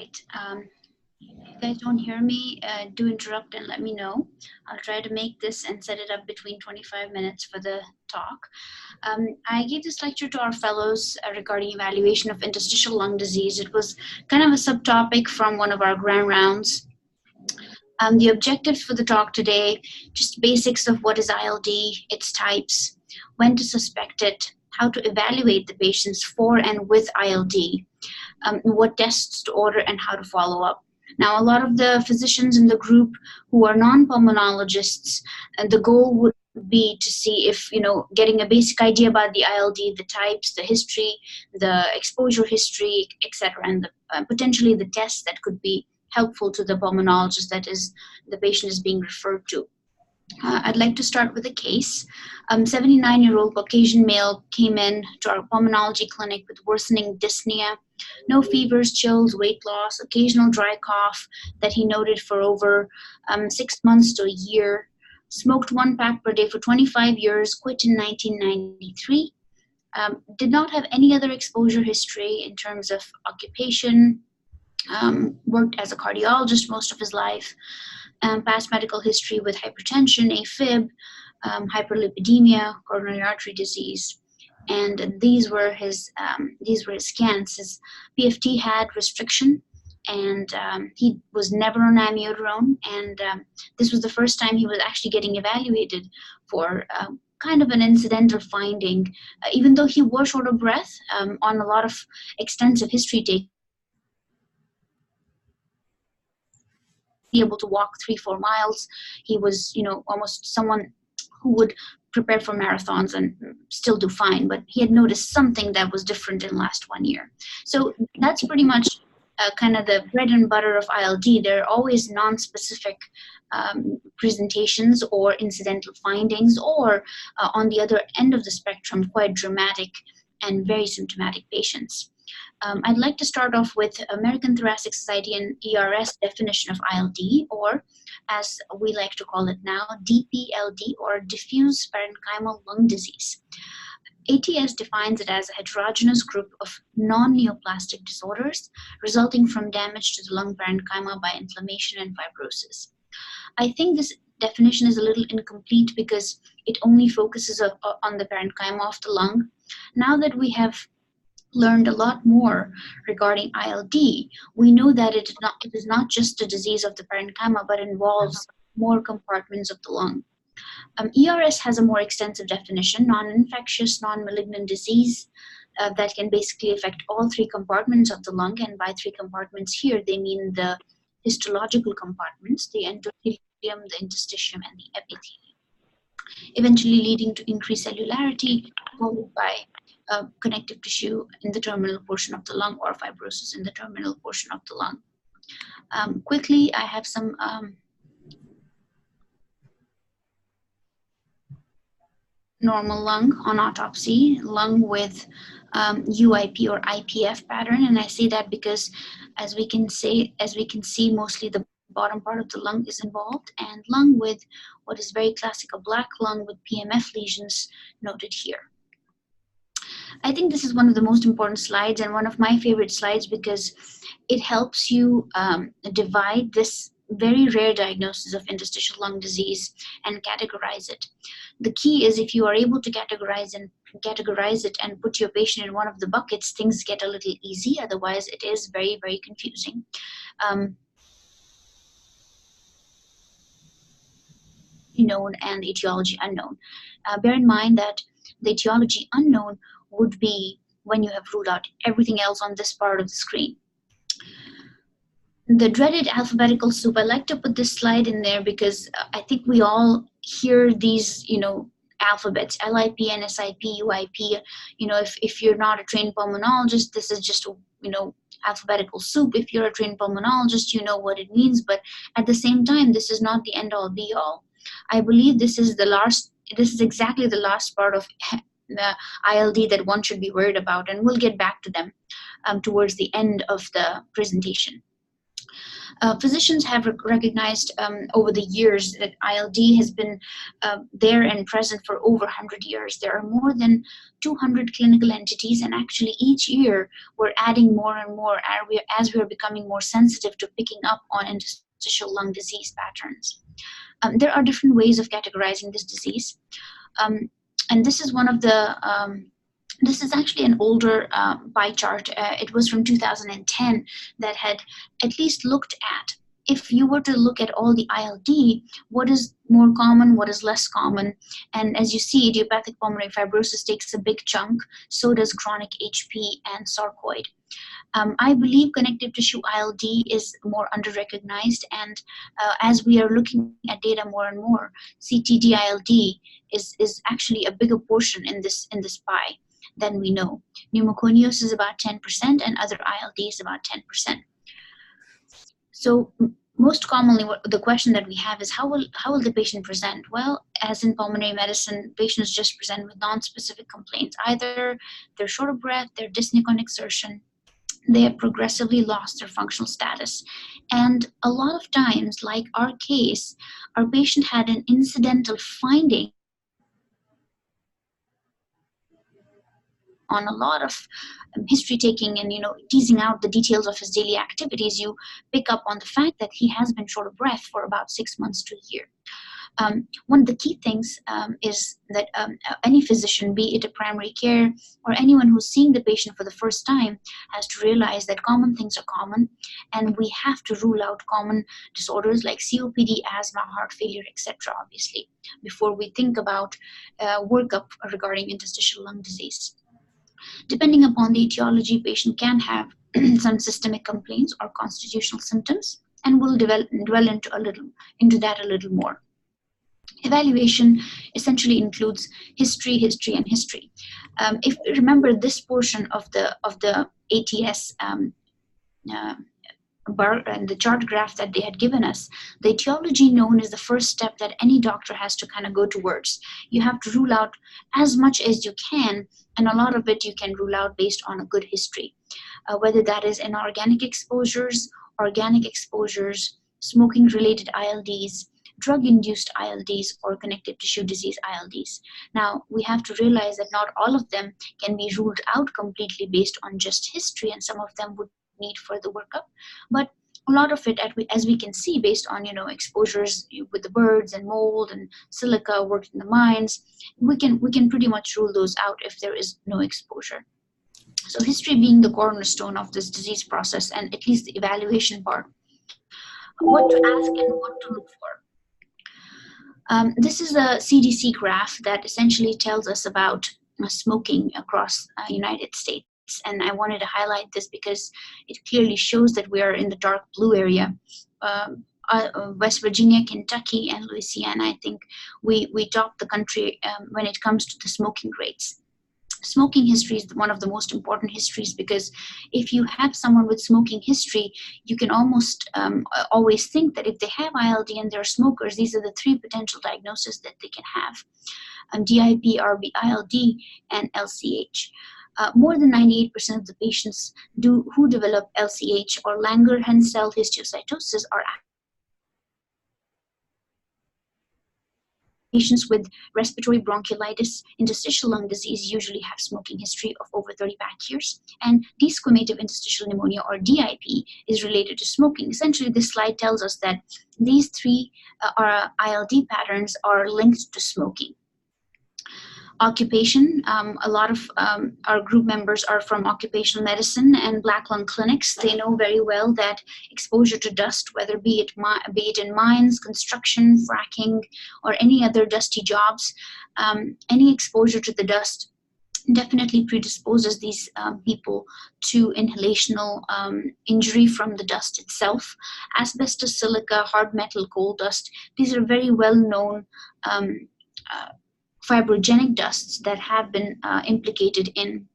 right. If you guys don't hear me, do interrupt and let me know. I'll try to make this and set it up between 25 minutes for the talk. I gave this lecture to our fellows regarding evaluation of interstitial lung disease. It was kind of a subtopic from one of our grand rounds. The objectives for the talk today, just basics of what is ILD, its types, when to suspect it, how to evaluate the patients for and with ILD, what tests to order and how to follow up. Now, a lot of the physicians in the group who are non-pulmonologists, the goal would be to see if, getting a basic idea about the ILD, the types, the history, the exposure history, etc., and potentially the tests that could be helpful to the pulmonologist that is the patient is being referred to. I'd like to start with a case. 79-year-old Caucasian male came in to our pulmonology clinic with worsening dyspnea, no fevers, chills, weight loss, occasional dry cough that he noted for over 6 months to a year, smoked 1 pack per day for 25 years, quit in 1993, did not have any other exposure history in terms of occupation, worked as a cardiologist most of his life, past medical history with hypertension, AFib, hyperlipidemia, coronary artery disease, and these were his scans. His PFT had restriction, and he was never on amiodarone, and this was the first time he was actually getting evaluated for kind of an incidental finding, even though he was short of breath on a lot of extensive history take. Able to walk 3-4 miles. He was, almost someone who would prepare for marathons and still do fine, but he had noticed something that was different in the last 1 year. So that's pretty much kind of the bread and butter of ILD. There are always non-specific presentations or incidental findings, or on the other end of the spectrum, quite dramatic and very symptomatic patients. I'd like to start off with American Thoracic Society and ERS definition of ILD, or as we like to call it now, DPLD, or diffuse parenchymal lung disease. ATS defines it as a heterogeneous group of non-neoplastic disorders resulting from damage to the lung parenchyma by inflammation and fibrosis. I think this definition is a little incomplete because it only focuses on the parenchyma of the lung. Now that we have learned a lot more regarding ILD, we know that it is not just a disease of the parenchyma, but involves more compartments of the lung. ERS has a more extensive definition: non-infectious, non-malignant disease that can basically affect all 3 compartments of the lung, and by 3 compartments here, they mean the histological compartments, the endothelium, the interstitium, and the epithelium, eventually leading to increased cellularity, followed by connective tissue in the terminal portion of the lung, or fibrosis in the terminal portion of the lung. Quickly, I have some normal lung on autopsy, lung with UIP or IPF pattern, and I say that because as we can see, mostly the bottom part of the lung is involved, and lung with what is very classic, a black lung with PMF lesions noted here. I think this is one of the most important slides and one of my favorite slides because it helps you divide this very rare diagnosis of interstitial lung disease and categorize it. The key is if you are able to categorize it and put your patient in one of the buckets, things get a little easy. Otherwise, it is very, very confusing. Known and etiology unknown. Bear in mind that the etiology unknown would be when you have ruled out everything else on this part of the screen. The dreaded alphabetical soup, I like to put this slide in there because I think we all hear these, alphabets, LIP, NSIP, UIP. If you're not a trained pulmonologist, this is just, alphabetical soup. If you're a trained pulmonologist, you know what it means, but at the same time, this is not the end all be all. I believe this is exactly the last part of the ILD that one should be worried about, and we'll get back to them towards the end of the presentation. Physicians have recognized over the years that ILD has been there and present for over 100 years. There are more than 200 clinical entities, and actually each year we're adding more and more as we are becoming more sensitive to picking up on interstitial lung disease patterns. There are different ways of categorizing this disease, and this is one of the this is actually an older pie chart. It was from 2010 that had at least looked at, if you were to look at all the ILD, what is more common, what is less common. And as you see, idiopathic pulmonary fibrosis takes a big chunk, so does chronic HP and sarcoid. I believe connective tissue ILD is more under-recognized, and as we are looking at data more and more, CTD ILD is actually a bigger portion in this pie than we know. Pneumoconius is about 10%, and other ILD is about 10%. So most commonly, the question that we have is how will the patient present? Well, as in pulmonary medicine, patients just present with non-specific complaints. Either they're short of breath, they're dyspneic on exertion, they have progressively lost their functional status. And a lot of times, like our case, our patient had an incidental finding on a lot of history taking and teasing out the details of his daily activities. You pick up on the fact that he has been short of breath for about 6 months to a year. One of the key things is that any physician, be it a primary care or anyone who's seeing the patient for the first time, has to realize that common things are common, and we have to rule out common disorders like COPD, asthma, heart failure, etc., obviously, before we think about workup regarding interstitial lung disease. Depending upon the etiology, patient can have some systemic complaints or constitutional symptoms, and we'll dwell into that a little more. Evaluation essentially includes history. If we remember this portion of the ATS bar and the chart graph that they had given us, the etiology known is the first step that any doctor has to kind of go towards. You have to rule out as much as you can, and a lot of it you can rule out based on a good history, whether that is inorganic exposures, organic exposures, smoking-related ILDs, drug-induced ILDs, or connective tissue disease ILDs. Now, we have to realize that not all of them can be ruled out completely based on just history, and some of them would need further workup. But a lot of it, as we can see, based on exposures with the birds and mold and silica worked in the mines, we can pretty much rule those out if there is no exposure. So history being the cornerstone of this disease process, and at least the evaluation part, what to ask and what to look for. This is a CDC graph that essentially tells us about smoking across United States. And I wanted to highlight this because it clearly shows that we are in the dark blue area. West Virginia, Kentucky, and Louisiana, I think we top the country when it comes to the smoking rates. Smoking history is one of the most important histories, because if you have someone with smoking history, you can almost always think that if they have ILD and they're smokers, these are the 3 potential diagnoses that they can have: DIP, RB, ILD, and LCH. More than 98% of the patients who develop LCH or Langerhans cell histiocytosis are patients with respiratory bronchiolitis. Interstitial lung disease usually have smoking history of over 30 back years, and desquamative interstitial pneumonia, or DIP, is related to smoking. Essentially, this slide tells us that these 3 ILD patterns are linked to smoking. Occupation, a lot of our group members are from occupational medicine and black lung clinics. They know very well that exposure to dust, whether be it in mines, construction, fracking, or any other dusty jobs, any exposure to the dust definitely predisposes these people to inhalational injury from the dust itself. Asbestos, silica, hard metal, coal dust, these are very well known fibrogenic dusts that have been implicated in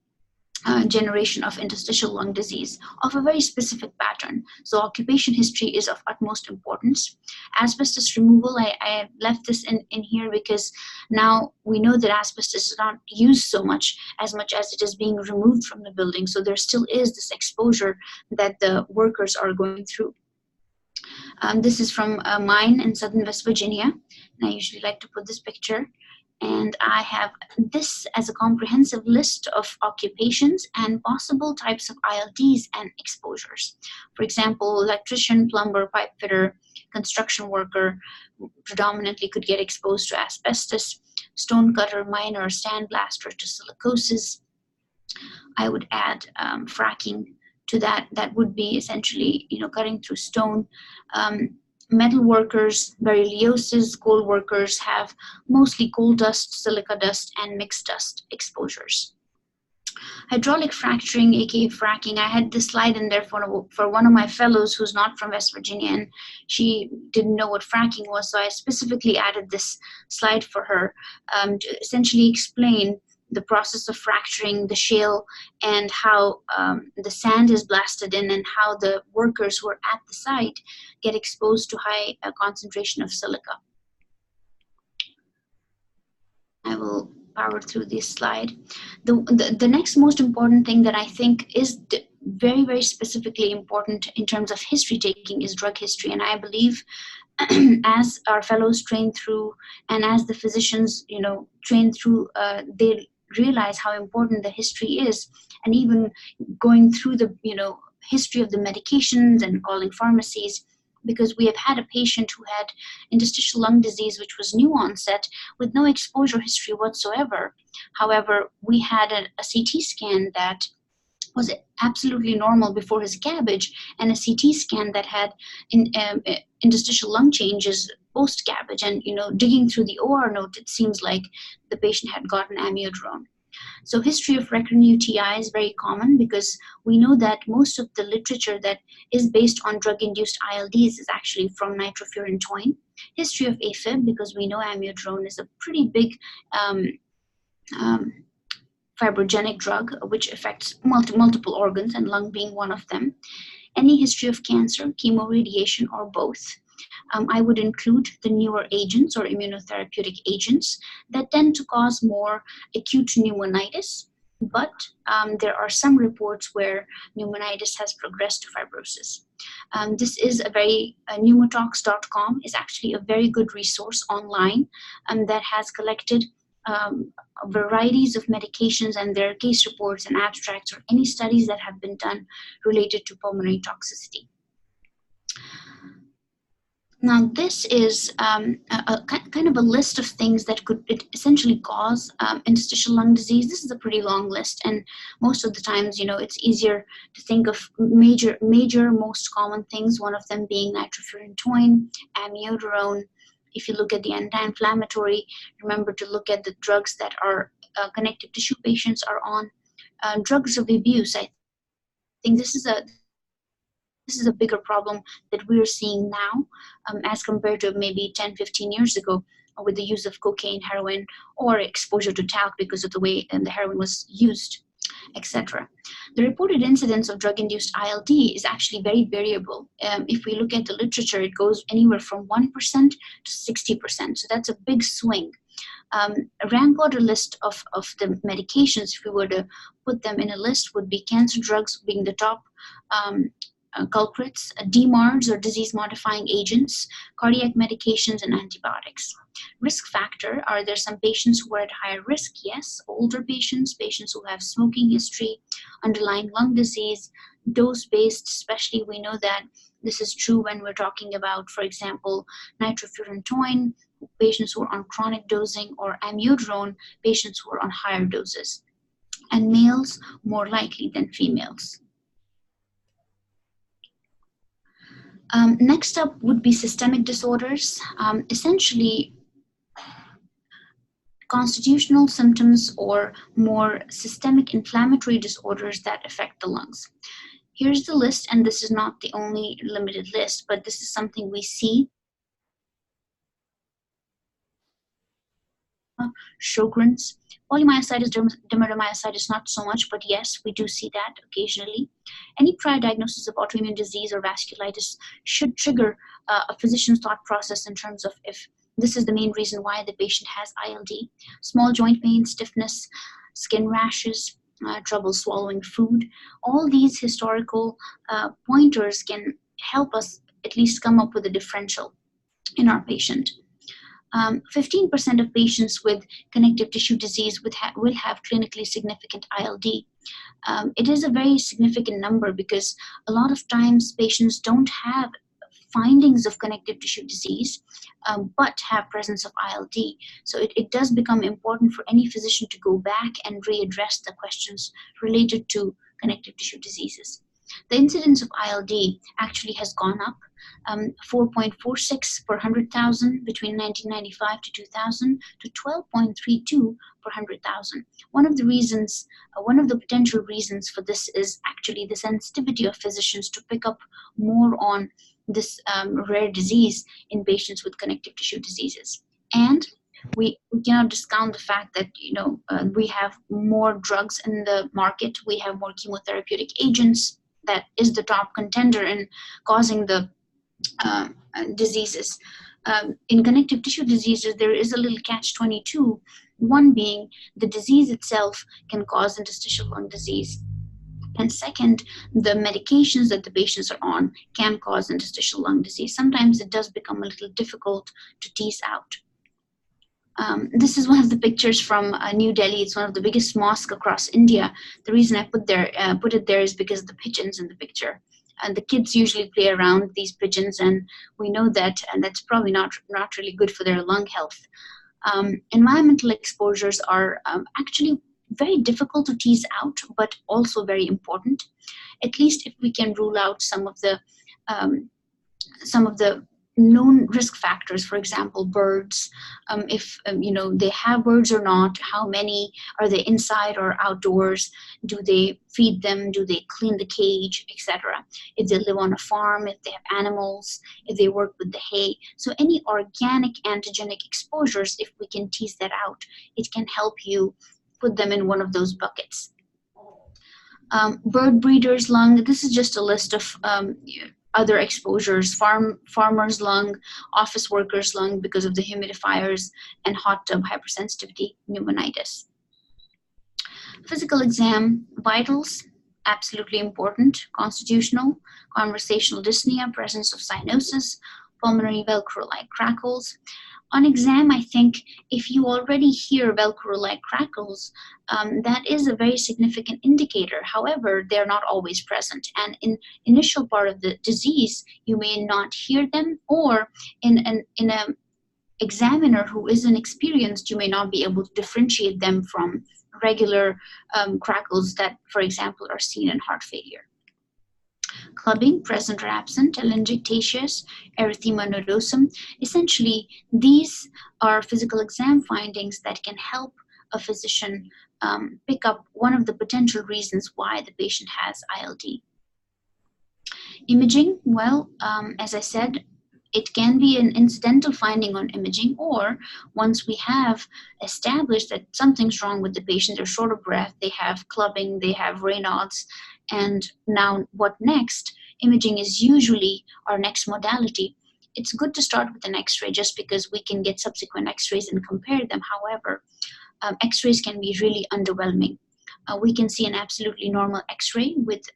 generation of interstitial lung disease of a very specific pattern. So occupation history is of utmost importance. Asbestos removal, I left this in here because now we know that asbestos is not used as much as it is being removed from the building. So there still is this exposure that the workers are going through. This is from mine in Southern West Virginia, and I usually like to put this picture. And I have this as a comprehensive list of occupations and possible types of ILDs and exposures. For example, electrician, plumber, pipe fitter, construction worker predominantly could get exposed to asbestos, stone cutter, miner, sandblaster to silicosis. I would add fracking to that. That would be essentially, cutting through stone. Metal workers, berylliosis, coal workers have mostly coal dust, silica dust, and mixed dust exposures. Hydraulic fracturing, aka fracking, I had this slide in there for one of my fellows who's not from West Virginia, and she didn't know what fracking was, so I specifically added this slide for her to essentially explain the process of fracturing the shale and how the sand is blasted in and how the workers who are at the site get exposed to high concentration of silica. I will power through this slide. The next most important thing that I think is very, very specifically important in terms of history taking is drug history. And I believe as our fellows train through and as the physicians, train through, they realize how important the history is. And even going through the, history of the medications and calling pharmacies, because we have had a patient who had interstitial lung disease, which was new onset, with no exposure history whatsoever. However, we had a CT scan that was absolutely normal before his cabbage, and a CT scan that had interstitial lung changes post-cabbage. And, digging through the OR note, it seems like the patient had gotten amiodarone. So history of recurrent UTI is very common because we know that most of the literature that is based on drug-induced ILDs is actually from nitrofurantoin. History of AFib, because we know amiodarone is a pretty big fibrogenic drug which affects multiple organs, and lung being one of them. Any history of cancer, chemoradiation, or both. I would include the newer agents or immunotherapeutic agents that tend to cause more acute pneumonitis, but there are some reports where pneumonitis has progressed to fibrosis. This is pneumotox.com is actually a very good resource online that has collected varieties of medications and their case reports and abstracts or any studies that have been done related to pulmonary toxicity. Now, this is a kind of a list of things that could essentially cause interstitial lung disease. This is a pretty long list, and most of the times, it's easier to think of major, most common things, one of them being nitrofurantoin, amiodarone. If you look at the anti-inflammatory, remember to look at the drugs that are connective tissue patients are on. Drugs of abuse, I think this is a bigger problem that we're seeing now as compared to maybe 10, 15 years ago with the use of cocaine, heroin, or exposure to talc because of the way the heroin was used, etc. The reported incidence of drug-induced ILD is actually very variable. If we look at the literature, it goes anywhere from 1% to 60%. So that's a big swing. A rank order list of the medications, if we were to put them in a list, would be cancer drugs being the top culprits, DMARDs or disease-modifying agents, cardiac medications, and antibiotics. Risk factor, are there some patients who are at higher risk? Yes. Older patients, patients who have smoking history, underlying lung disease, dose-based, especially we know that this is true when we're talking about, for example, nitrofurantoin, patients who are on chronic dosing, or amiodarone, patients who are on higher doses. And males more likely than females. Next up would be systemic disorders, essentially constitutional symptoms or more systemic inflammatory disorders that affect the lungs. Here's the list, and this is not the only limited list, but this is something we see. Sjogren's, polymyositis, dermatomyositis, not so much, but yes, we do see that occasionally. Any prior diagnosis of autoimmune disease or vasculitis should trigger a physician's thought process in terms of if this is the main reason why the patient has ILD. Small joint pain, stiffness, skin rashes, trouble swallowing food. All these historical pointers can help us at least come up with a differential in our patient. 15% of patients with connective tissue disease will have clinically significant ILD. It is a very significant number because a lot of times patients don't have findings of connective tissue disease, but have presence of ILD. So it does become important for any physician to go back and readdress the questions related to connective tissue diseases. The incidence of ILD actually has gone up, 4.46 per 100,000 between 1995 to 2000 to 12.32 per 100,000. One of the potential reasons for this is actually the sensitivity of physicians to pick up more on this rare disease in patients with connective tissue diseases. And we cannot discount the fact that we have more drugs in the market, we have more chemotherapeutic agents. That is the top contender in causing the diseases. In connective tissue diseases, there is a little catch-22, one being the disease itself can cause interstitial lung disease. And second, the medications that the patients are on can cause interstitial lung disease. Sometimes it does become a little difficult to tease out. This is one of the pictures from New Delhi. It's one of the biggest mosques across India. The reason I put it there is because of the pigeons in the picture. And the kids usually play around with these pigeons, and we know that, and that's probably not really good for their lung health. Environmental exposures are actually very difficult to tease out, but also very important. At least if we can rule out some of the known risk factors, for example, birds, if they have birds or not, how many, are they inside or outdoors, do they feed them, do they clean the cage, etc. If they live on a farm, if they have animals, if they work with the hay. So any organic antigenic exposures, if we can tease that out, it can help you put them in one of those buckets. Bird breeders' lung, this is just a list of other exposures: farmer's lung, office worker's lung because of the humidifiers, and hot tub hypersensitivity pneumonitis. Physical exam vitals, absolutely important: constitutional, conversational dyspnea, presence of cyanosis, pulmonary Velcro-like crackles. On exam, I think if you already hear Velcro-like crackles, that is a very significant indicator. However, they're not always present. And in initial part of the disease, you may not hear them, or in an examiner who is inexperienced, you may not be able to differentiate them from regular crackles that, for example, are seen in heart failure. Clubbing, present or absent, telangiectasias, erythema nodosum. Essentially, these are physical exam findings that can help a physician pick up one of the potential reasons why the patient has ILD. Imaging, well, as I said, it can be an incidental finding on imaging, or once we have established that something's wrong with the patient, they're short of breath, they have clubbing, they have Raynaud's, and now what next? Imaging is usually our next modality. It's good to start with an X-ray just because we can get subsequent X-rays and compare them. However, X-rays can be really underwhelming. We can see an absolutely normal X-ray with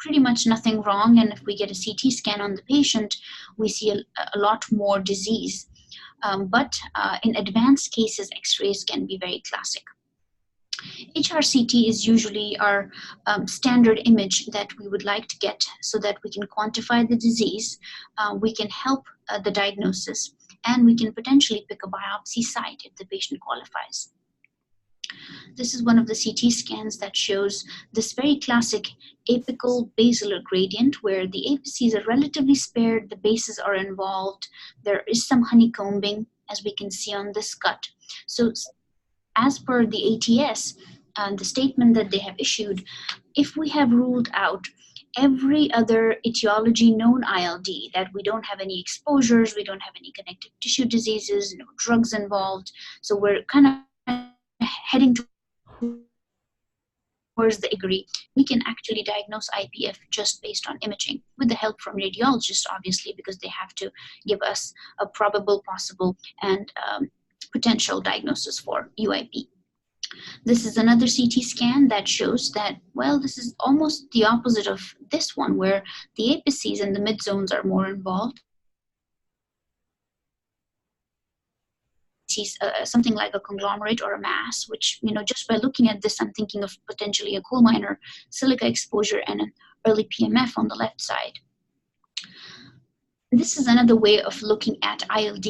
pretty much nothing wrong, and if we get a CT scan on the patient, we see a lot more disease. But in advanced cases, X-rays can be very classic. HRCT is usually our standard image that we would like to get so that we can quantify the disease, we can help the diagnosis, and we can potentially pick a biopsy site if the patient qualifies. This is one of the CT scans that shows this very classic apical basilar gradient where the apices are relatively spared, the bases are involved, there is some honeycombing, as we can see on this cut. So as per the ATS, the statement that they have issued, if we have ruled out every other etiology known ILD, that we don't have any exposures, we don't have any connective tissue diseases, no drugs involved, so we're kind of heading towards the degree, we can actually diagnose IPF just based on imaging, with the help from radiologists, obviously, because they have to give us a probable, possible, and potential diagnosis for UIP. This is another CT scan that shows that, well, this is almost the opposite of this one, where the apices and the midzones are more involved. Sees something like a conglomerate or a mass, which, just by looking at this, I'm thinking of potentially a coal mine or silica exposure and an early PMF on the left side. This is another way of looking at ILD.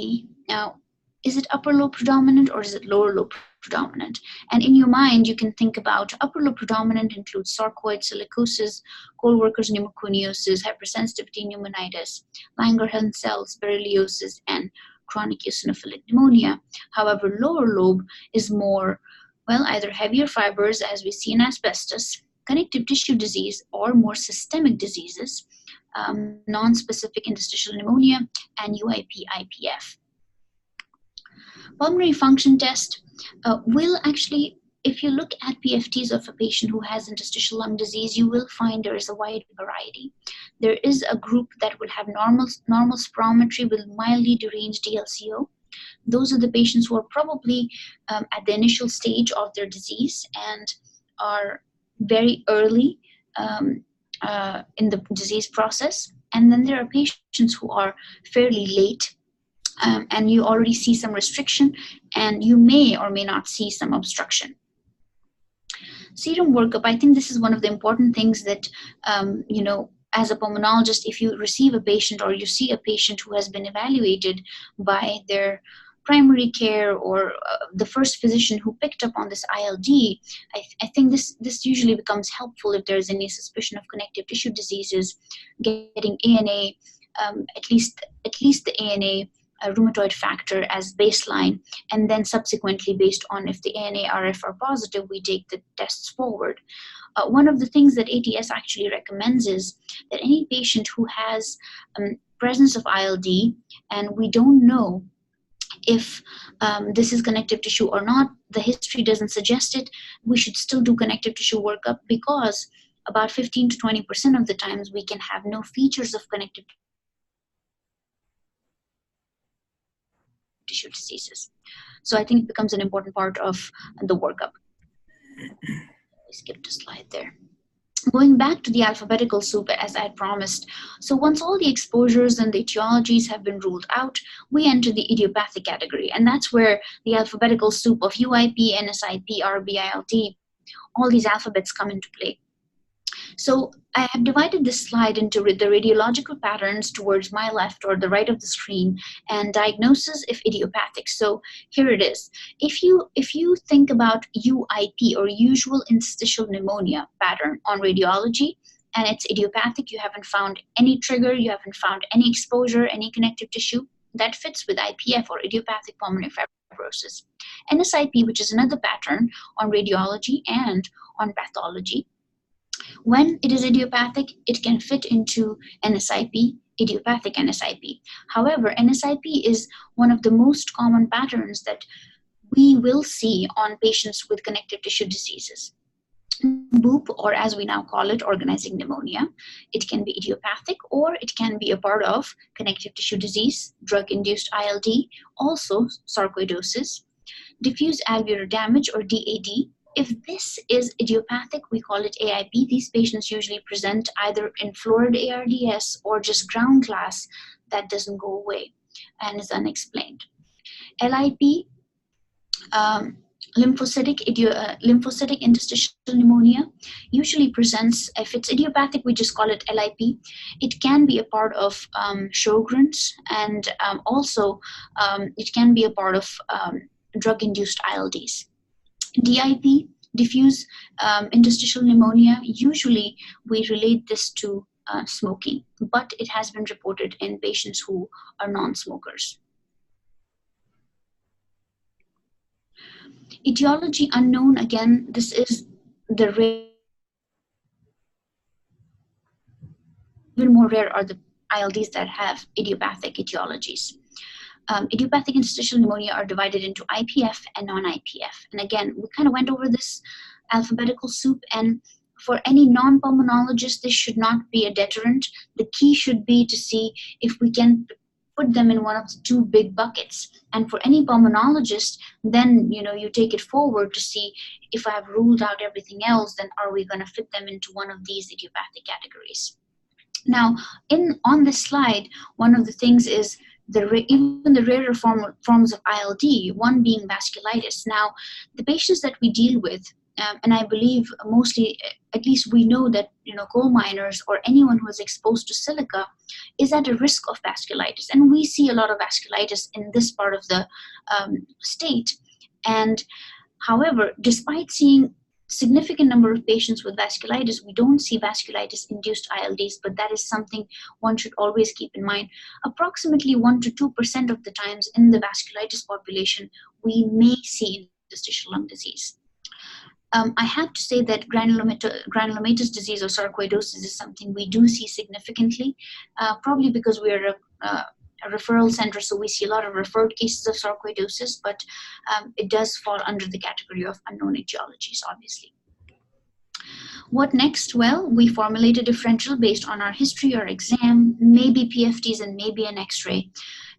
Now, is it upper lobe predominant or is it lower lobe predominant? And in your mind, you can think about upper lobe predominant includes sarcoid, silicosis, Kohlwerker's pneumoconiosis, hypersensitivity pneumonitis, Langerhans cells, borreliosis, and chronic eosinophilic pneumonia. However, lower lobe is more, well, either heavier fibers, as we see in asbestos, connective tissue disease, or more systemic diseases, non-specific interstitial pneumonia, and UIP-IPF. Pulmonary function test will actually, if you look at PFTs of a patient who has interstitial lung disease, you will find there is a wide variety. There is a group that will have normal spirometry with mildly deranged DLCO. Those are the patients who are probably at the initial stage of their disease and are very early in the disease process. And then there are patients who are fairly late, and you already see some restriction, and you may or may not see some obstruction. Serum workup, I think this is one of the important things that, as a pulmonologist, if you receive a patient or you see a patient who has been evaluated by their primary care or the first physician who picked up on this ILD, I think this usually becomes helpful if there's any suspicion of connective tissue diseases, getting ANA, at least the ANA rheumatoid factor as baseline, and then subsequently, based on if the ANA RF are positive, we take the tests forward. One of the things that ATS actually recommends is that any patient who has presence of ILD and we don't know if this is connective tissue or not, the history doesn't suggest it, we should still do connective tissue workup, because about 15 to 20% of the times we can have no features of connective tissue diseases. So I think it becomes an important part of the workup. I skipped a slide there. Going back to the alphabetical soup, as I had promised. So once all the exposures and the etiologies have been ruled out, we enter the idiopathic category. And that's where the alphabetical soup of UIP, NSIP, RB, ILD, all these alphabets come into play. So I have divided this slide into the radiological patterns towards my left or the right of the screen, and diagnosis if idiopathic. So here it is. If you think about UIP, or usual interstitial pneumonia pattern on radiology, and it's idiopathic, you haven't found any trigger, you haven't found any exposure, any connective tissue, that fits with IPF, or idiopathic pulmonary fibrosis. NSIP, which is another pattern on radiology and on pathology, when it is idiopathic, it can fit into NSIP, idiopathic NSIP. However, NSIP is one of the most common patterns that we will see on patients with connective tissue diseases. BOOP, or as we now call it, organizing pneumonia, it can be idiopathic, or it can be a part of connective tissue disease, drug-induced ILD, also sarcoidosis, diffuse alveolar damage, or DAD. If this is idiopathic, we call it AIP. These patients usually present either in florid ARDS or just ground glass that doesn't go away and is unexplained. LIP, lymphocytic interstitial pneumonia, usually presents, if it's idiopathic, we just call it LIP. It can be a part of Sjogren's, and also it can be a part of drug-induced ILDs. DIP, diffuse interstitial pneumonia, usually we relate this to smoking, but it has been reported in patients who are non-smokers. Etiology unknown, again, this is the rare. Even more rare are the ILDs that have idiopathic etiologies. Idiopathic interstitial pneumonia are divided into IPF and non-IPF. And again, we kind of went over this alphabetical soup, and for any non-pulmonologist, this should not be a deterrent. The key should be to see if we can put them in one of the two big buckets. And for any pulmonologist, then you take it forward to see, if I have ruled out everything else, then are we going to fit them into one of these idiopathic categories? Now, on this slide, one of the things is even the rarer forms of ILD, one being vasculitis. Now, the patients that we deal with, and I believe mostly, at least we know that coal miners or anyone who is exposed to silica is at a risk of vasculitis, and we see a lot of vasculitis in this part of the state. And however, despite seeing significant number of patients with vasculitis, we don't see vasculitis-induced ILDs, but that is something one should always keep in mind. Approximately 1 to 2% of the times in the vasculitis population, we may see interstitial lung disease. I have to say that granulomatous disease or sarcoidosis is something we do see significantly, probably because we are a referral center, so we see a lot of referred cases of sarcoidosis, but it does fall under the category of unknown etiologies, obviously. What next? Well, we formulate a differential based on our history or exam, maybe PFTs and maybe an X-ray,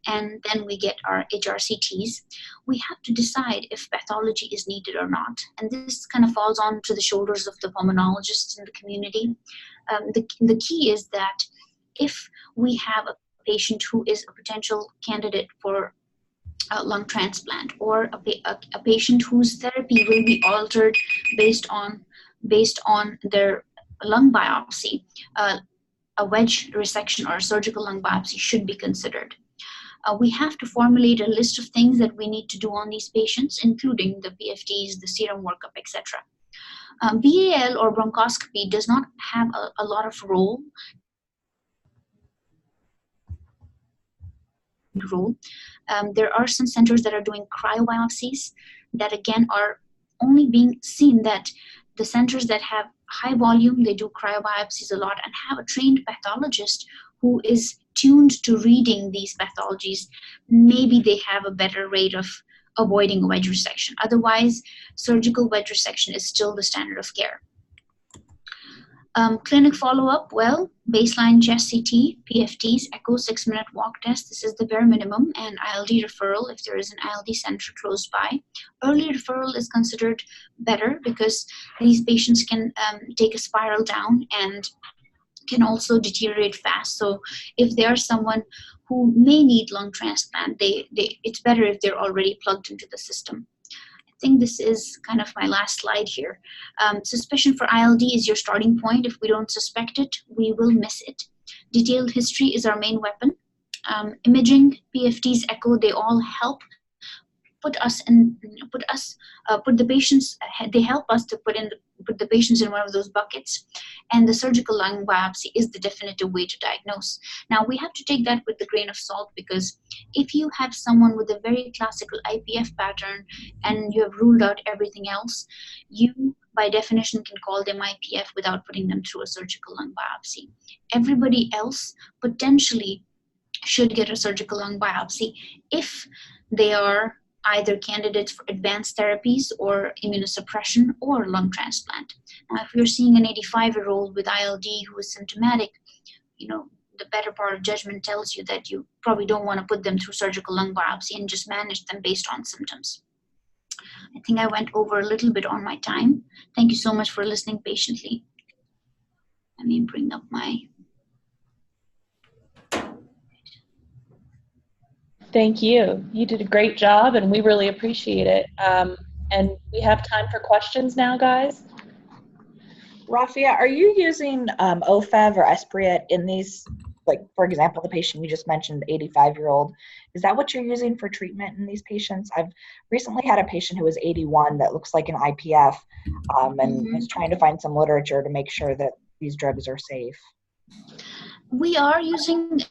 and then we get our HRCTs. We have to decide if pathology is needed or not, and this kind of falls onto the shoulders of the pulmonologists in the community. The key is that if we have a patient who is a potential candidate for a lung transplant, or a patient whose therapy will be altered based on their lung biopsy, a wedge resection or a surgical lung biopsy should be considered. We have to formulate a list of things that we need to do on these patients, including the PFTs, the serum workup, etc. BAL or bronchoscopy does not have a lot of role. There are some centers that are doing cryobiopsies that again are only being seen that the centers that have high volume, they do cryobiopsies a lot and have a trained pathologist who is tuned to reading these pathologies. Maybe they have a better rate of avoiding a wedge resection. Otherwise, surgical wedge resection is still the standard of care. Clinic follow-up, well, baseline chest CT, PFTs, echo 6-minute walk test, this is the bare minimum, and ILD referral if there is an ILD center close by. Early referral is considered better because these patients can take a spiral down and can also deteriorate fast. So if they are someone who may need lung transplant, it's better if they're already plugged into the system. I think this is kind of my last slide here. Suspicion for ILD is your starting point. If we don't suspect it, we will miss it. Detailed history is our main weapon. Imaging, PFTs, echo, they all help put the patients. They help us to put the patients in one of those buckets, and the surgical lung biopsy is the definitive way to diagnose. Now we have to take that with a grain of salt, because if you have someone with a very classical IPF pattern and you have ruled out everything else, you by definition can call them IPF without putting them through a surgical lung biopsy. Everybody else potentially should get a surgical lung biopsy if they are either candidates for advanced therapies or immunosuppression or lung transplant. Now, if you're seeing an 85-year-old with ILD who is symptomatic, the better part of judgment tells you that you probably don't want to put them through surgical lung biopsy and just manage them based on symptoms. I think I went over a little bit on my time. Thank you so much for listening patiently. Let me bring up my... Thank you. You did a great job, and we really appreciate it. And we have time for questions now, guys. Rafia, are you using OFEV or Esbriet in these, like, for example, the patient you just mentioned, the 85-year-old, is that what you're using for treatment in these patients? I've recently had a patient who was 81 that looks like an IPF and was trying to find some literature to make sure that these drugs are safe. We are using,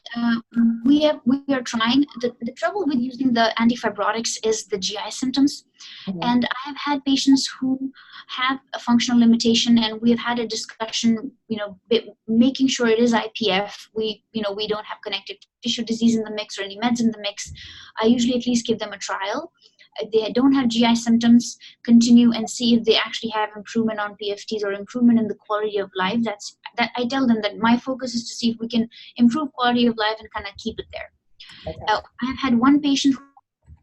we are trying. The trouble with using the antifibrotics is the GI symptoms. And I have had patients who have a functional limitation, and we have had a discussion, making sure it is IPF. We don't have connective tissue disease in the mix or any meds in the mix. I usually at least give them a trial. If they don't have GI symptoms, continue and see if they actually have improvement on PFTs or improvement in the quality of life. I tell them that my focus is to see if we can improve quality of life and kind of keep it there. Okay. I've had one patient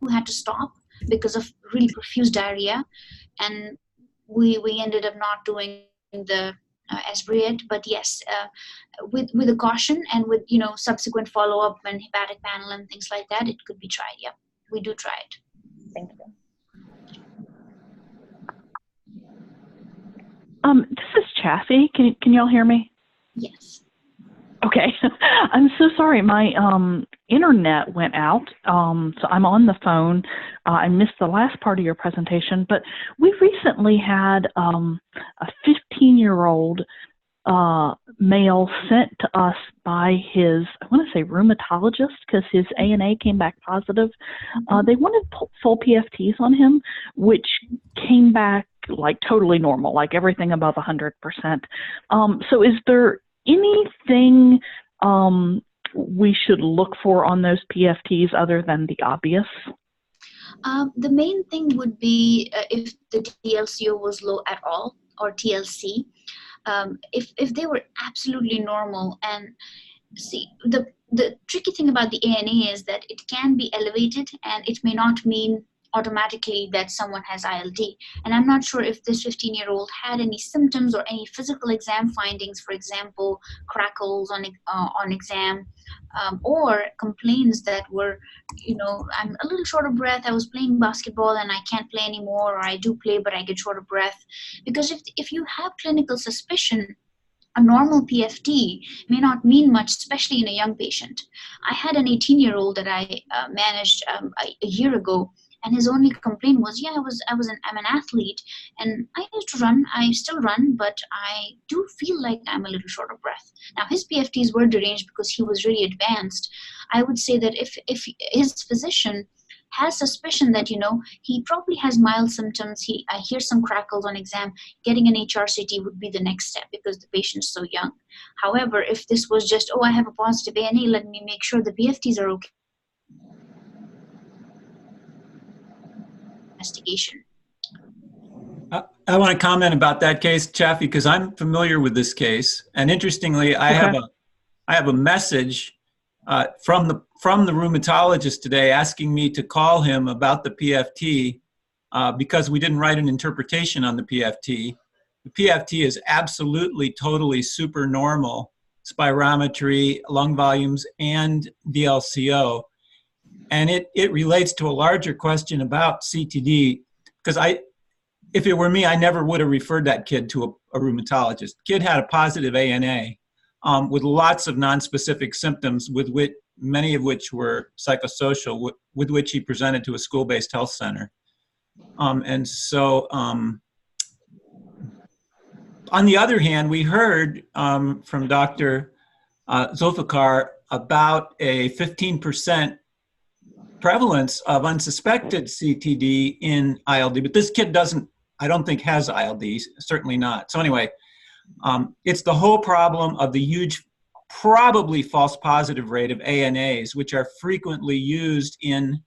who had to stop because of really profuse diarrhea, and we ended up not doing the aspirate. But yes, with a caution and with subsequent follow-up and hepatic panel and things like that, it could be tried. Yeah, we do try it. Thank you. This is Chaffee. Can y'all hear me? Yes. Okay. I'm so sorry. My internet went out, so I'm on the phone. I missed the last part of your presentation, but we recently had a 15-year-old male sent to us by his, I want to say rheumatologist, because his ANA came back positive. They wanted full PFTs on him, which came back like totally normal, like everything above 100%. So is there anything we should look for on those PFTs other than the obvious? The main thing would be if the TLCO was low at all, or TLC. If they were absolutely normal, and see, the tricky thing about the ANA is that it can be elevated and it may not mean automatically that someone has ILD. And I'm not sure if this 15-year-old had any symptoms or any physical exam findings, for example, crackles on exam, or complaints that were, I'm a little short of breath, I was playing basketball and I can't play anymore, or I do play but I get short of breath. Because if you have clinical suspicion, a normal PFT may not mean much, especially in a young patient. I had an 18-year-old that I managed a year ago, and his only complaint was, yeah, I'm an athlete, and I used to run. I still run, but I do feel like I'm a little short of breath. Now, his PFTs were deranged because he was really advanced. I would say that if his physician has suspicion that he probably has mild symptoms, I hear some crackles on exam, getting an HRCT would be the next step because the patient's so young. However, if this was just, I have a positive ANA, let me make sure the PFTs are okay. Investigation. I want to comment about that case, Chaffee, because I'm familiar with this case, and interestingly, I have a message from the rheumatologist today asking me to call him about the PFT because we didn't write an interpretation on the PFT. The PFT is absolutely, totally super normal, spirometry, lung volumes, and DLCO. And it relates to a larger question about CTD, because if it were me, I never would have referred that kid to a rheumatologist. Kid had a positive ANA with lots of nonspecific symptoms, many of which were psychosocial, with which he presented to a school-based health center. And so, on the other hand, we heard from Dr. Zulfikar about a 15% prevalence of unsuspected CTD in ILD, but this kid I don't think has ILD, certainly not. So anyway, it's the whole problem of the huge, probably false positive rate of ANAs, which are frequently used in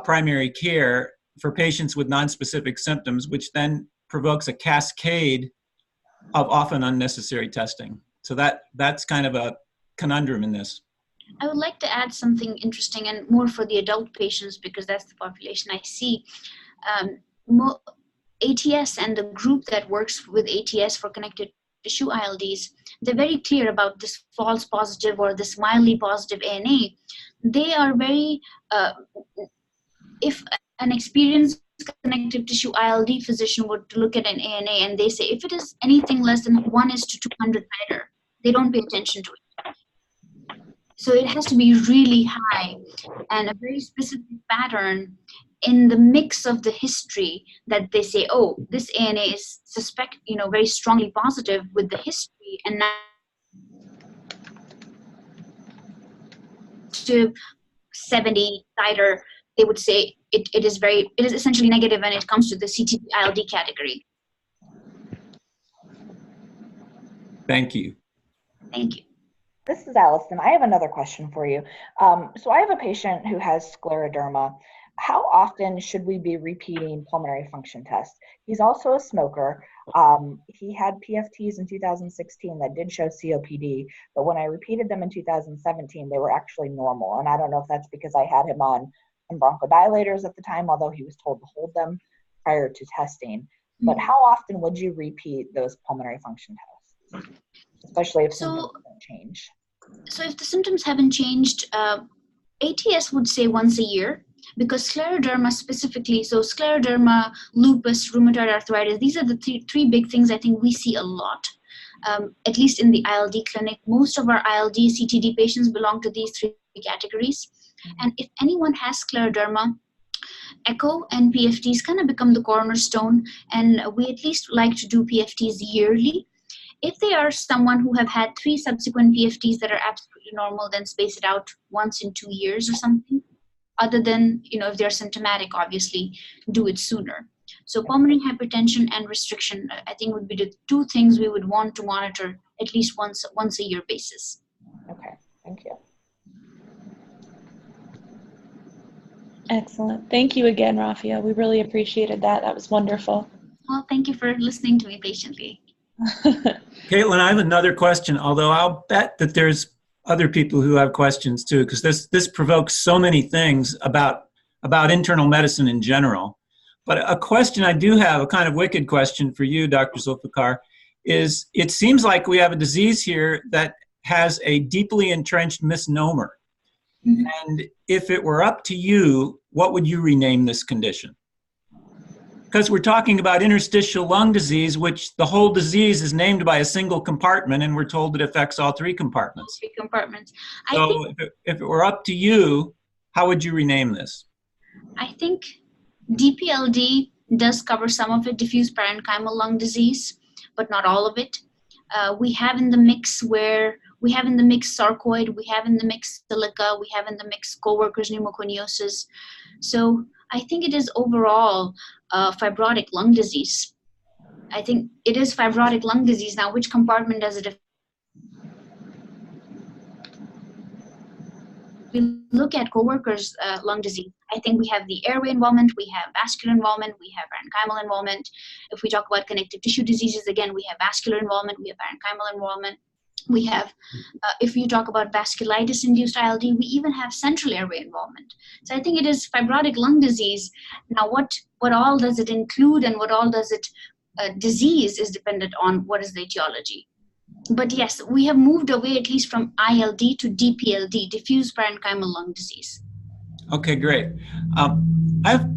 primary care for patients with nonspecific symptoms, which then provokes a cascade of often unnecessary testing. So that's kind of a conundrum in this. I would like to add something interesting and more for the adult patients because that's the population I see. ATS and the group that works with ATS for connective tissue ILDs, they're very clear about this false positive or this mildly positive ANA. They are very, if an experienced connective tissue ILD physician would look at an ANA and they say, if it is anything less than 1:200 titer, they don't pay attention to it. So it has to be really high and a very specific pattern in the mix of the history that they say, this ANA is very strongly positive with the history, and now to 70 titer, they would say it is essentially negative when it comes to the CTD ILD category. Thank you. Thank you. This is Allison. I have another question for you. So I have a patient who has scleroderma. how often should we be repeating pulmonary function tests? He's also a smoker. He had PFTs in 2016 that did show COPD, but when I repeated them in 2017, they were actually normal. And I don't know if that's because I had him on bronchodilators at the time, although he was told to hold them prior to testing. But how often would you repeat those pulmonary function tests, especially if symptoms don't change? So if the symptoms haven't changed, ATS would say once a year, because scleroderma specifically, so scleroderma, lupus, rheumatoid arthritis, these are the three big things I think we see a lot, at least in the ILD clinic. Most of our ILD, CTD patients belong to these three categories. And if anyone has scleroderma, echo and PFTs kind of become the cornerstone, and we at least like to do PFTs yearly. If they are someone who have had 3 subsequent PFTs that are absolutely normal, then space it out once in 2 years or something. Other than, if they're symptomatic, obviously, do it sooner. So pulmonary hypertension and restriction, I think, would be the 2 things we would want to monitor at least once a year basis. Okay, thank you. Excellent. Thank you again, Rafia. We really appreciated that. That was wonderful. Well, thank you for listening to me patiently. Caitlin, I have another question, although I'll bet that there's other people who have questions too, because this provokes so many things about internal medicine in general. But a question I do have, a kind of wicked question for you, Dr. Zulfikar, is it seems like we have a disease here that has a deeply entrenched misnomer. Mm-hmm. And if it were up to you, what would you rename this condition? Because we're talking about interstitial lung disease, which the whole disease is named by a single compartment, and we're told it affects all 3 compartments. 3 compartments. So if it were up to you, how would you rename this? I think DPLD does cover some of it, diffuse parenchymal lung disease, but not all of it. We have in the mix sarcoid, we have in the mix silica, we have in the mix co-workers pneumoconiosis. So I think it is overall fibrotic lung disease. I think it is fibrotic lung disease. Now, which compartment does it affect? We look at co-workers lung disease. I think we have the airway involvement, we have vascular involvement, we have parenchymal involvement. If we talk about connective tissue diseases, again, we have vascular involvement, we have parenchymal involvement. We have, if you talk about vasculitis-induced ILD, we even have central airway involvement. So I think it is fibrotic lung disease. Now, what all does it include and what all does it disease is dependent on what is the etiology. But yes, we have moved away at least from ILD to DPLD, diffuse parenchymal lung disease. Okay, great. I have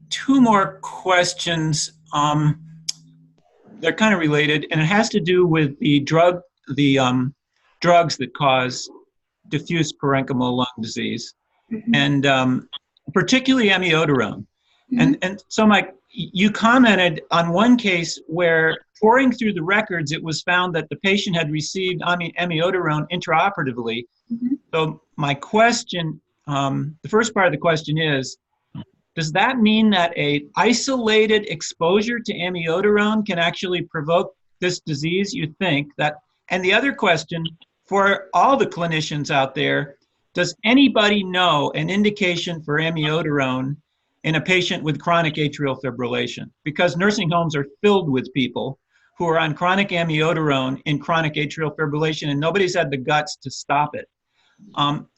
2 more questions. They're kind of related, and it has to do with the drugs that cause diffuse parenchymal lung disease, mm-hmm. and particularly amiodarone. Mm-hmm. And so you commented on one case where, pouring through the records, it was found that the patient had received amiodarone intraoperatively. Mm-hmm. So my question, the first part of the question is, does that mean that a isolated exposure to amiodarone can actually provoke this disease, you think? And the other question, for all the clinicians out there, does anybody know an indication for amiodarone in a patient with chronic atrial fibrillation? Because nursing homes are filled with people who are on chronic amiodarone in chronic atrial fibrillation, and nobody's had the guts to stop it.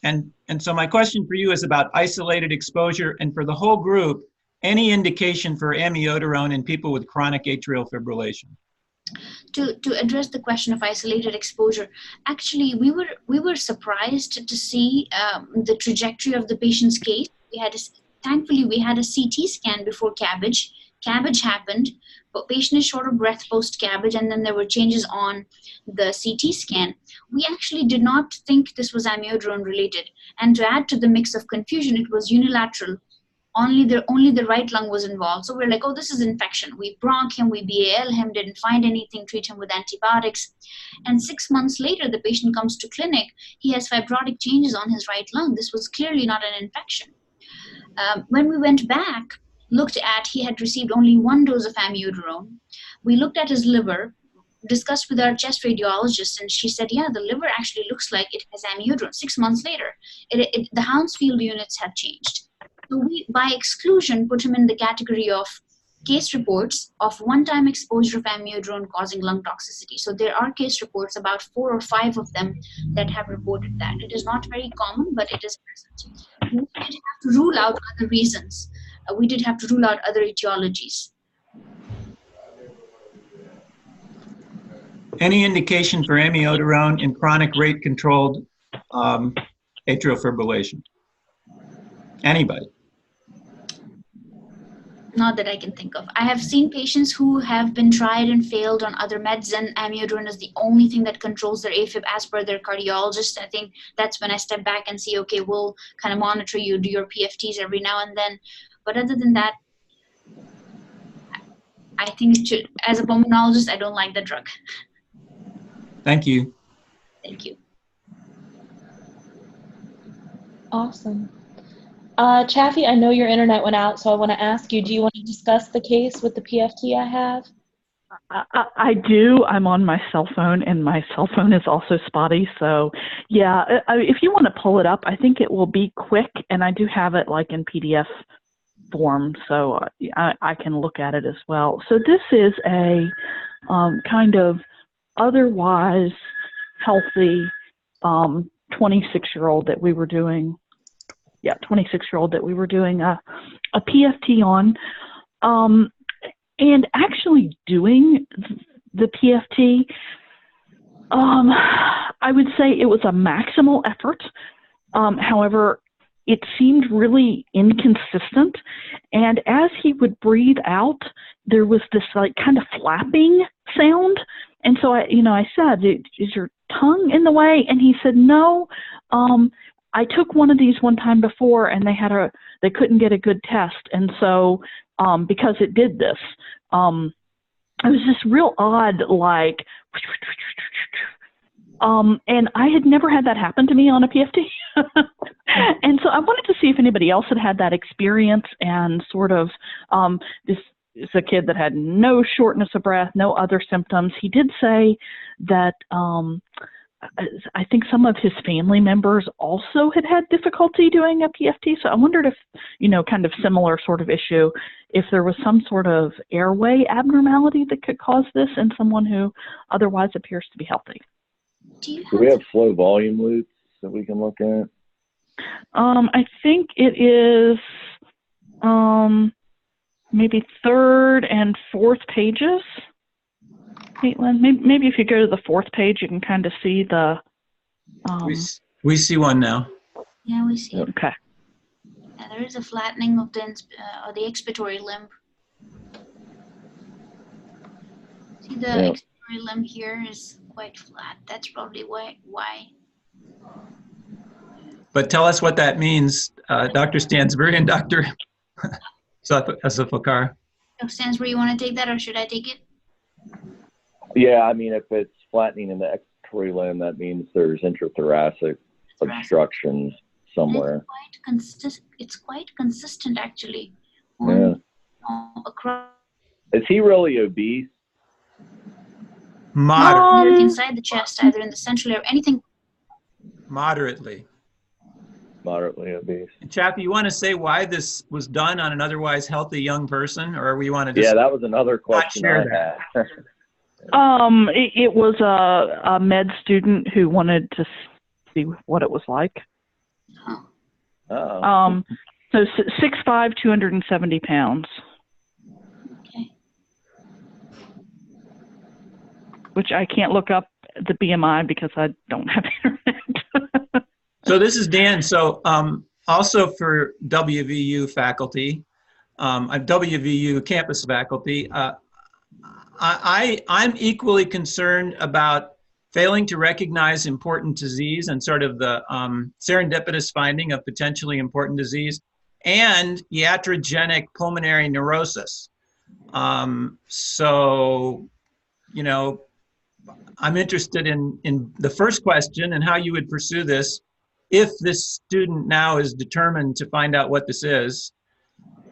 And so my question for you is about isolated exposure, and for the whole group, any indication for amiodarone in people with chronic atrial fibrillation? To address the question of isolated exposure, actually, we were surprised to see the trajectory of the patient's case. Thankfully, we had a CT scan before CABG. CABG happened, but patient is short of breath post-CABG, and then there were changes on the CT scan. We actually did not think this was amiodarone related. And to add to the mix of confusion, it was unilateral. Only the right lung was involved. So we're like, oh, this is infection. We bronch him, we BAL him, didn't find anything, treat him with antibiotics. And 6 months later, the patient comes to clinic. He has fibrotic changes on his right lung. This was clearly not an infection. When we went back, he had received only 1 dose of amiodarone. We looked at his liver, discussed with our chest radiologist, and she said, yeah, the liver actually looks like it has amiodarone. 6 months later, the Hounsfield units have changed. So we, by exclusion, put him in the category of case reports of one-time exposure of amiodarone causing lung toxicity. So there are case reports, about 4 or 5 of them, that have reported that. It is not very common, but it is present. We did have to rule out other reasons. We did have to rule out other etiologies. Any indication for amiodarone in chronic rate-controlled atrial fibrillation? Anybody? Not that I can think of. I have seen patients who have been tried and failed on other meds, and amiodarone is the only thing that controls their AFib as per their cardiologist. I think that's when I step back and see, okay, we'll kind of monitor you, do your PFTs every now and then. But other than that, I think it should, as a pulmonologist, I don't like the drug. Thank you. Thank you. Awesome. Chaffee, I know your internet went out, so I want to ask you, do you want to discuss the case with the PFT I have? I do. I'm on my cell phone, and my cell phone is also spotty. So, yeah, if you want to pull it up, I think it will be quick, and I do have it like in PDF form, so I can look at it as well. So this is a kind of otherwise healthy 26-year-old that we were doing. Yeah, 26-year-old that we were doing a PFT on. And actually doing the PFT, I would say it was a maximal effort. However, it seemed really inconsistent. And as he would breathe out, there was this like kind of flapping sound. And so I said, is your tongue in the way? And he said, no. I took one of these one time before, and they couldn't get a good test, and so because it did this, it was just real odd, like, and I had never had that happen to me on a PFT, and so I wanted to see if anybody else had that experience, and sort of this is a kid that had no shortness of breath, no other symptoms. He did say that. I think some of his family members also had difficulty doing a PFT. So I wondered if, kind of similar sort of issue, if there was some sort of airway abnormality that could cause this in someone who otherwise appears to be healthy. Do we have flow volume loops that we can look at? I think it is maybe 3rd and 4th pages. Caitlin, maybe if you go to the 4th page, you can kind of see the. We see one now. Yeah, we see it. Okay. Yeah, there is a flattening of the expiratory limb. See, the expiratory limb here is quite flat. That's probably why. But tell us what that means, Dr. Stansbury and Dr. Asafakar. Dr. Stansbury, you want to take that, or should I take it? Yeah, I mean, if it's flattening in the expiratory limb, that means there's intrathoracic obstructions somewhere. It's quite consistent, actually. Across. Is he really obese? Moderately. Inside the chest, either in the central area, anything. Moderately. Moderately obese. Chappie, you want to say why this was done on an otherwise healthy young person, or we want to just? Yeah, that was another question I had. It was a med student who wanted to see what it was like. Oh. So 6'5", 270 pounds. Okay. Which I can't look up the BMI because I don't have internet. So this is Dan. So also for WVU faculty, I'm WVU campus faculty. I'm equally concerned about failing to recognize important disease and sort of the serendipitous finding of potentially important disease and iatrogenic pulmonary neurosis. So, I'm interested in the first question and how you would pursue this if this student now is determined to find out what this is,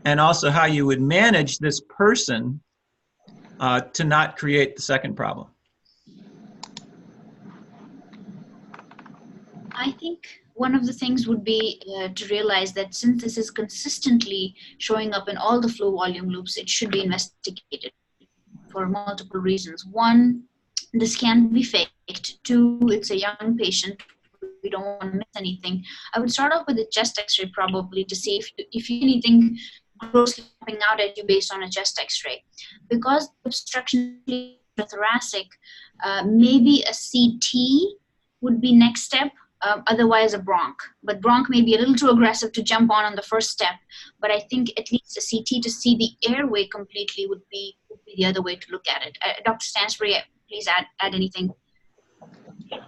and also how you would manage this person to not create the second problem. I think one of the things would be to realize that since this is consistently showing up in all the flow volume loops, it should be investigated for multiple reasons. One, this can be faked. Two, it's a young patient. We don't want to miss anything. I would start off with a chest x-ray probably to see if you anything grossly popping out at you based on a chest x-ray. Because the obstruction is thoracic, maybe a CT would be next step. Otherwise a bronch, but bronch may be a little too aggressive to jump on the first step, but I think at least a CT to see the airway completely would be the other way to look at it. Dr. Stansbury, please add anything.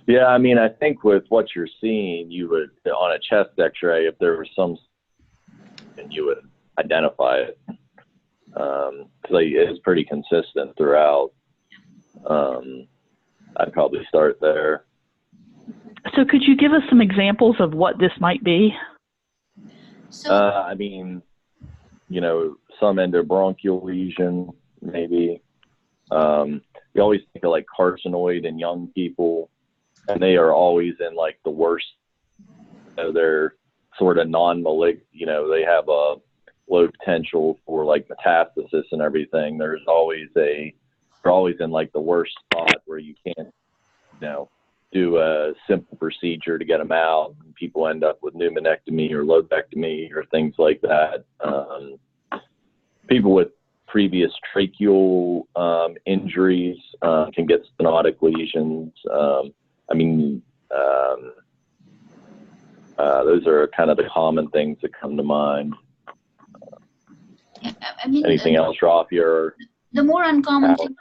Yeah, I mean, I think with what you're seeing, you would, on a chest x-ray, if there was some, and you would identify it. It is pretty consistent throughout. I'd probably start there. So could you give us some examples of what this might be? So, I mean, you know, some endobronchial lesion, maybe. You always think of like carcinoid in young people, and they are always in like the worst. You know, they're sort of non-malignant. You know, they have a low potential for like metastasis and everything. They're always in like the worst spot where you can't, you know, do a simple procedure to get them out. People end up with pneumonectomy or lobectomy or things like that. People with previous tracheal injuries can get stenotic lesions. Those are kind of the common things that come to mind. I mean, anything else, Rafi? The more uncommon things,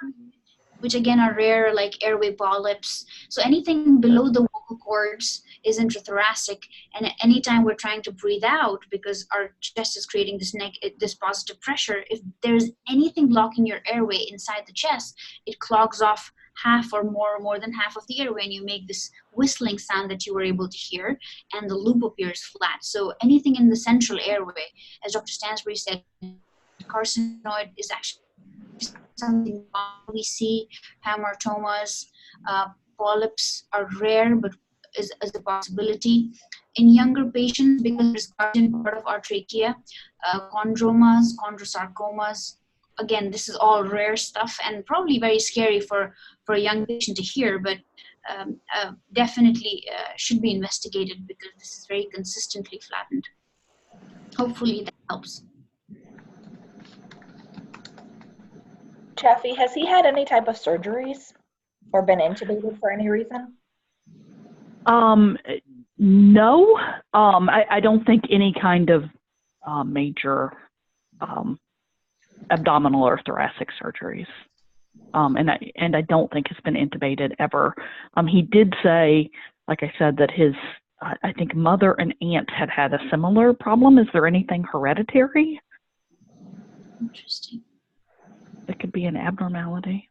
which again are rare, like airway polyps. So anything below the vocal cords is intrathoracic, and anytime we're trying to breathe out because our chest is creating this positive pressure, if there's anything blocking your airway inside the chest, it clogs off half or more than half of the airway, and you make this whistling sound that you were able to hear, and the loop appears flat. So anything in the central airway, as Dr. Stansbury said, carcinoid is actually something we see. Hamartomas, polyps are rare, but is a possibility. In younger patients, because it's part of our trachea, chondromas, chondrosarcomas, again, this is all rare stuff and probably very scary for a young patient to hear, but definitely should be investigated because this is very consistently flattened. Hopefully that helps. Chaffee, has he had any type of surgeries or been intubated for any reason? No. I don't think any kind of major abdominal or thoracic surgeries. And I don't think it's been intubated ever. He did say, like I said, that his, I think mother and aunt had a similar problem. Is there anything hereditary? Interesting. It could be an abnormality.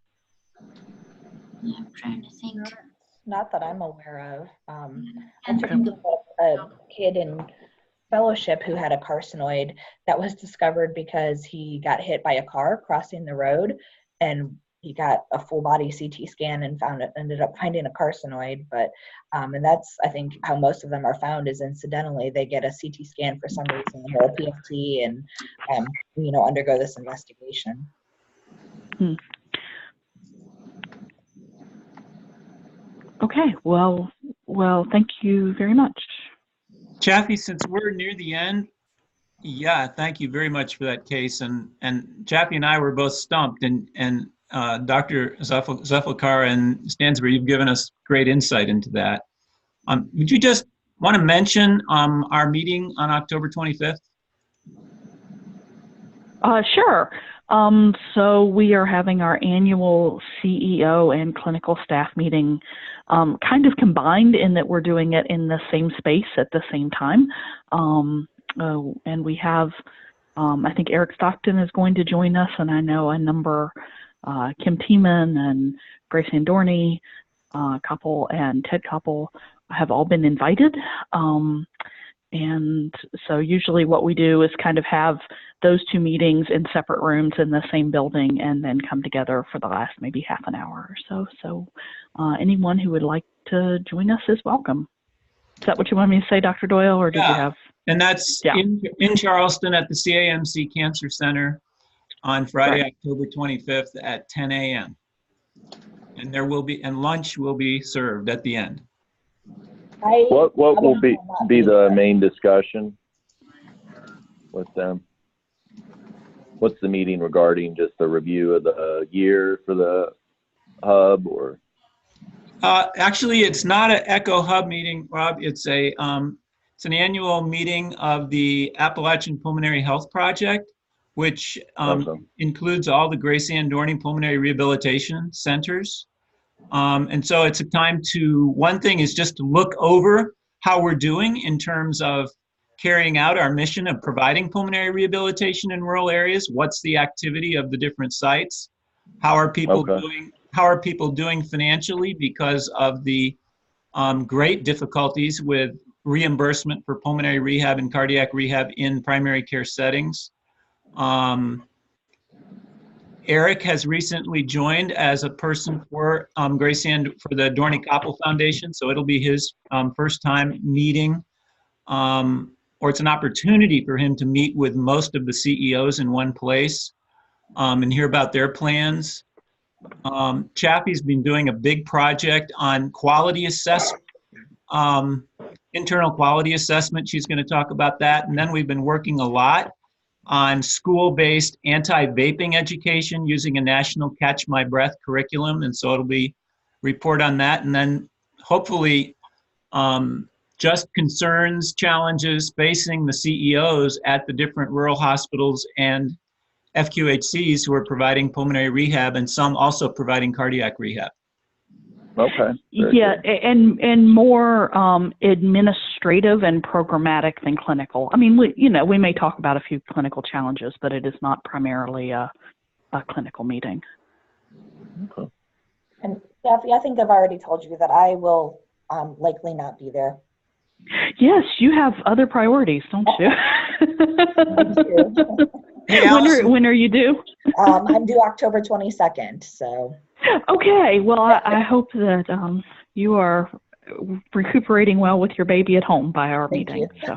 Yeah, I'm trying to think. Not that I'm aware of. And I think of a kid in fellowship who had a carcinoid that was discovered because he got hit by a car crossing the road, and he got a full body CT scan and ended up finding a carcinoid. But and that's, I think, how most of them are found, is incidentally they get a CT scan for some reason or a PFT and undergo this investigation. Okay, well, thank you very much. Chaffee, since we're near the end, yeah, thank you very much for that case. And Chaffee and I were both stumped, and Dr. Zefilkar and Stansbury, you've given us great insight into that. Would you just want to mention our meeting on October 25th? Sure. So we are having our annual CEO and clinical staff meeting kind of combined in that we're doing it in the same space at the same time. And we have, I think Eric Stockton is going to join us, and I know a number, Kim Tiemann and Grace Andorni, Koppel and Ted Koppel have all been invited. And so usually what we do is kind of have those two meetings in separate rooms in the same building and then come together for the last maybe half an hour or so. So anyone who would like to join us is welcome. that what you want me to say, Dr. Doyle, or did you have? And that's in Charleston at the CAMC Cancer Center on Friday, October 25th at 10 a.m. And there will be, and lunch will be served at the end. What will be the main discussion with them? What's the meeting regarding? Just a review of the year for the hub, or? Actually, it's not an Echo Hub meeting, Rob. It's an annual meeting of the Appalachian Pulmonary Health Project, which includes all the Grace Ann Dorney Pulmonary Rehabilitation Centers. And so it's a time to, one thing is just to look over how we're doing in terms of carrying out our mission of providing pulmonary rehabilitation in rural areas. What's the activity of the different sites? How are people doing? How are people doing financially because of the great difficulties with reimbursement for pulmonary rehab and cardiac rehab in primary care settings? Eric has recently joined as a person for Grace Ann for the Dorney Koppel Foundation, so it'll be his first time meeting, or it's an opportunity for him to meet with most of the CEOs in one place and hear about their plans. Chaffee's been doing a big project on quality assessment, internal quality assessment. She's going to talk about that. And then we've been working a lot on school-based anti-vaping education using a national Catch My Breath curriculum. And so it'll be report on that. And then hopefully just concerns, challenges facing the CEOs at the different rural hospitals and FQHCs who are providing pulmonary rehab, and some also providing cardiac rehab. Okay. Yeah, and more administrative and programmatic than clinical. I mean, we may talk about a few clinical challenges, but it is not primarily a clinical meeting. Okay. And Kathy, I think I've already told you that I will likely not be there. Yes, you have other priorities, don't you? I do. Hey, when are you due? I'm due October 22nd, so. Okay, well, I hope that you are recuperating well with your baby at home by our meeting. So.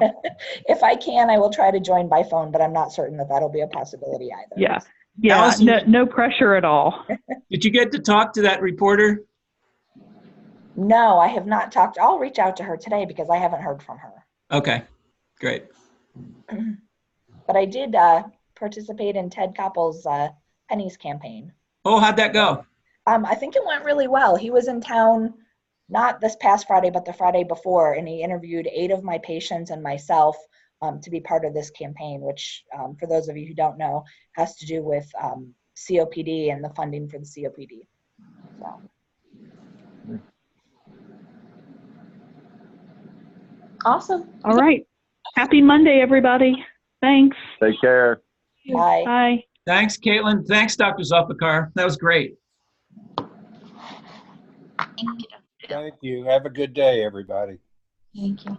If I can, I will try to join by phone, but I'm not certain that that'll be a possibility either. Yeah, Allison, no pressure at all. Did you get to talk to that reporter? No, I have not talked. I'll reach out to her today because I haven't heard from her. Okay, great. But I did participate in Ted Koppel's Pennies campaign. Oh, how'd that go? I think it went really well. He was in town, not this past Friday, but the Friday before, and he interviewed 8 of my patients and myself to be part of this campaign, which, for those of you who don't know, has to do with COPD and the funding for the COPD. So. Awesome. All right. Happy Monday, everybody. Thanks. Take care. Bye. Bye. Thanks, Caitlin. Thanks, Dr. Zulfikar. That was great. Thank you. Thank you. Have a good day, everybody. Thank you.